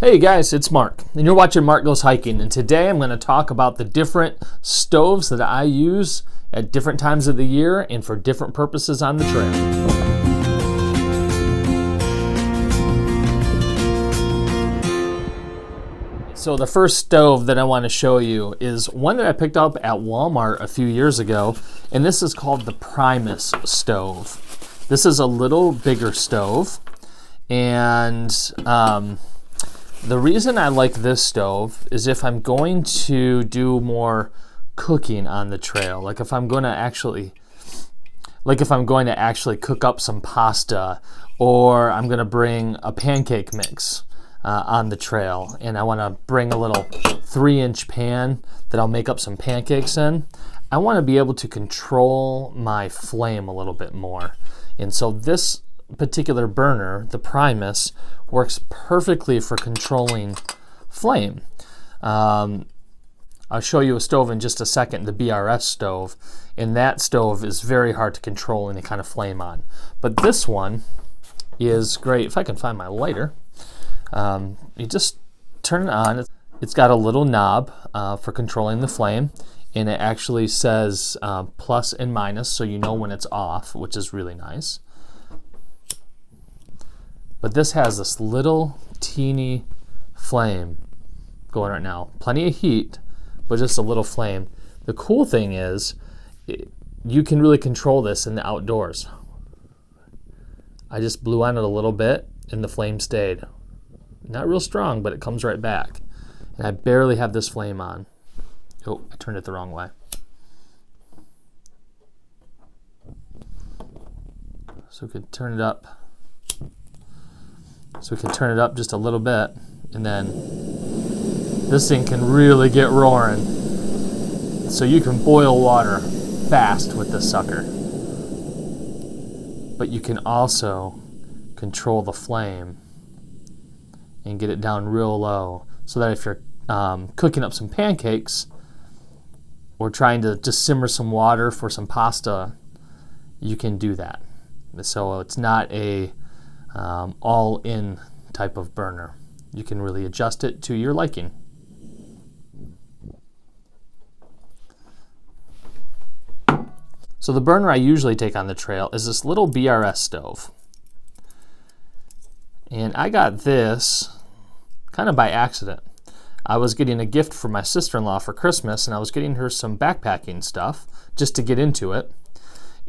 Hey guys, it's Mark, and you're watching Mark Goes Hiking, and today I'm going to talk about the different stoves that I use at different times of the year and for different purposes on the trail. So the first stove that I want to show you is one that I picked up at Walmart a few years ago, and this is called the Primus Stove. This is a little bigger stove, and the reason I like this stove is if I'm going to do more cooking on the trail, like if I'm going to actually cook up some pasta, or I'm going to bring a pancake mix on the trail, and I want to bring a little 3-inch pan that I'll make up some pancakes in, I want to be able to control my flame a little bit more. And so this particular burner, the Primus, works perfectly for controlling flame. I'll show you a stove in just a second, the BRS stove, and that stove is very hard to control any kind of flame on. But this one is great. If I can find my lighter, you just turn it on. It's got a little knob for controlling the flame, and it actually says plus and minus, so you know when it's off, which is really nice. But this has this little teeny flame going right now. Plenty of heat, but just a little flame. The cool thing is you can really control this in the outdoors. I just blew on it a little bit and the flame stayed. Not real strong, but it comes right back. And I barely have this flame on. Oh, I turned it the wrong way. So we could turn it up. So we can turn it up just a little bit, and then this thing can really get roaring. So you can boil water fast with this sucker. But you can also control the flame and get it down real low, so that if you're cooking up some pancakes or trying to just simmer some water for some pasta, you can do that. So it's not a all-in type of burner. You can really adjust it to your liking. So the burner I usually take on the trail is this little BRS stove. And I got this kind of by accident. I was getting a gift for my sister-in-law for Christmas, and I was getting her some backpacking stuff just to get into it.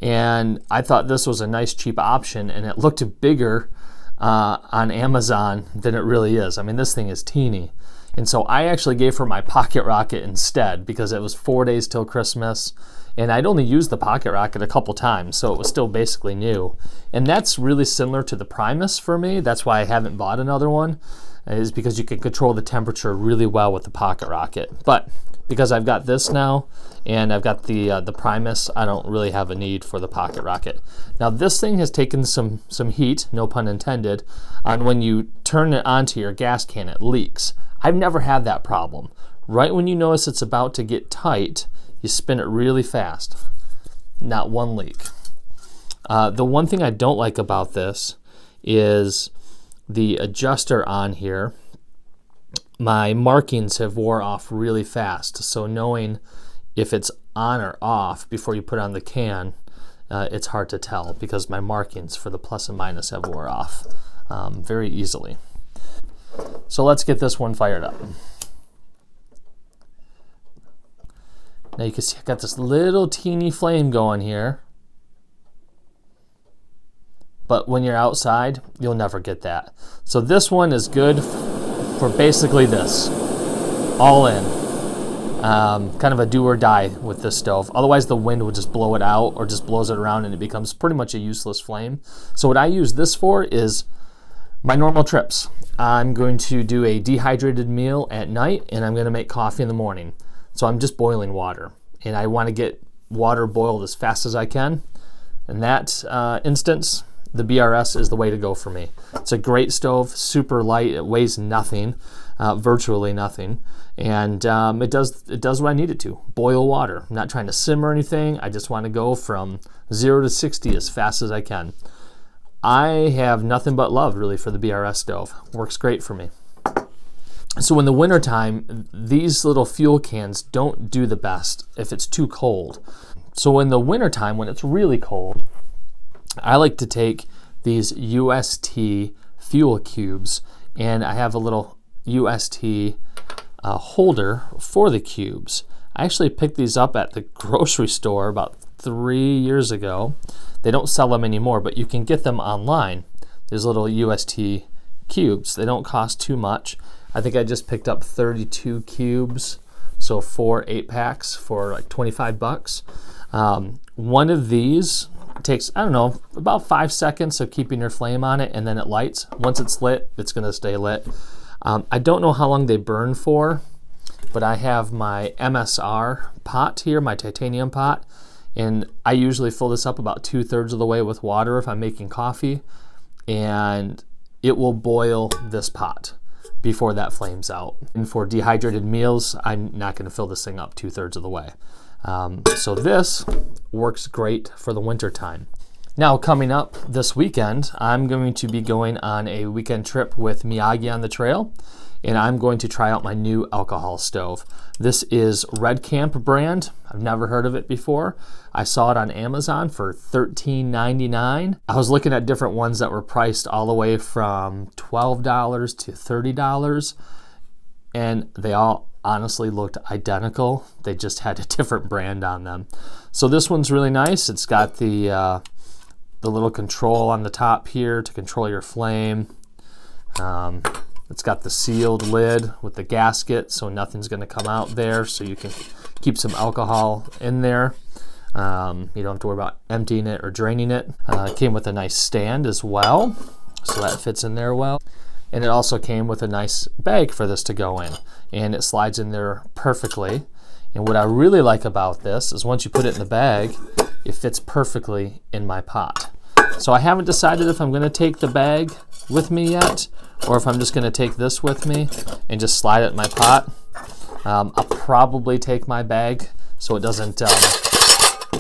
And I thought this was a nice cheap option, and it looked bigger on Amazon than it really is. I mean, this thing is teeny. And so I actually gave her my pocket rocket instead, because it was 4 days till Christmas, and I'd only used the pocket rocket a couple times, so it was still basically new. And that's really similar to the Primus for me. That's why I haven't bought another one, is because you can control the temperature really well with the pocket rocket. But because I've got this now, and I've got the Primus, I don't really have a need for the pocket rocket. Now this thing has taken some heat, no pun intended, on when you turn it onto your gas can, it leaks. I've never had that problem. Right when you notice it's about to get tight, you spin it really fast. Not one leak. The one thing I don't like about this is the adjuster on here. My markings have wore off really fast, so knowing if it's on or off before you put on the can, it's hard to tell, because my markings for the plus and minus have wore off very easily. So let's get this one fired up. Now you can see I got this little teeny flame going here, but when you're outside, you'll never get that. So this one is good for basically this, all in. Kind of a do or die with this stove. Otherwise the wind will just blow it out, or just blows it around, and it becomes pretty much a useless flame. So what I use this for is my normal trips. I'm going to do a dehydrated meal at night, and I'm going to make coffee in the morning. So I'm just boiling water, and I want to get water boiled as fast as I can. In that instance, the BRS is the way to go for me. It's a great stove, super light, it weighs nothing, virtually nothing, and it does what I need it to, boil water. I'm not trying to simmer anything, I just want to go from 0 to 60 as fast as I can. I have nothing but love really for the BRS stove. Works great for me. So in the wintertime, these little fuel cans don't do the best if it's too cold. So in the wintertime, when it's really cold, I like to take these UST fuel cubes, and I have a little UST holder for the cubes. I actually picked these up at the grocery store about 3 years ago. They don't sell them anymore, but you can get them online. These little UST cubes. They don't cost too much. I think I just picked up 32 cubes, so 4 8-packs for like 25 bucks. One of these takes, I don't know, about 5 seconds of keeping your flame on it, and then it lights. Once it's lit, it's going to stay lit. I don't know how long they burn for, but I have my MSR pot here, my titanium pot, and I usually fill this up about 2/3 of the way with water if I'm making coffee, and it will boil this pot before that flames out. And for dehydrated meals, I'm not going to fill this thing up 2/3 of the way. So this works great for the winter time. Now, coming up this weekend, I'm going to be going on a weekend trip with Miyagi on the trail, and I'm going to try out my new alcohol stove. This is Red Camp brand. I've never heard of it before. I saw it on Amazon for $13.99. I was looking at different ones that were priced all the way from $12 to $30, and they all honestly looked identical. They just had a different brand on them. So this one's really nice. It's got the little control on the top here to control your flame. It's got the sealed lid with the gasket, so nothing's going to come out there, so you can keep some alcohol in there. You don't have to worry about emptying it or draining it. It came with a nice stand as well, so that fits in there well. And it also came with a nice bag for this to go in, and it slides in there perfectly. And what I really like about this is once you put it in the bag, it fits perfectly in my pot. So I haven't decided if I'm going to take the bag with me yet, or if I'm just going to take this with me and just slide it in my pot. I'll probably take my bag so it doesn't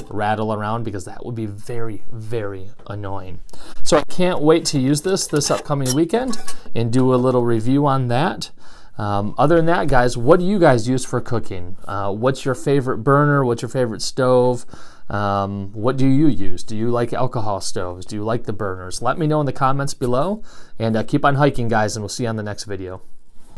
rattle around, because that would be very, very annoying. So I can't wait to use this upcoming weekend and do a little review on that. Other than that, guys, what do you guys use for cooking? What's your favorite burner? What's your favorite stove? What do you use? Do you like alcohol stoves? Do you like the burners? Let me know in the comments below, and keep on hiking, guys, and we'll see you on the next video.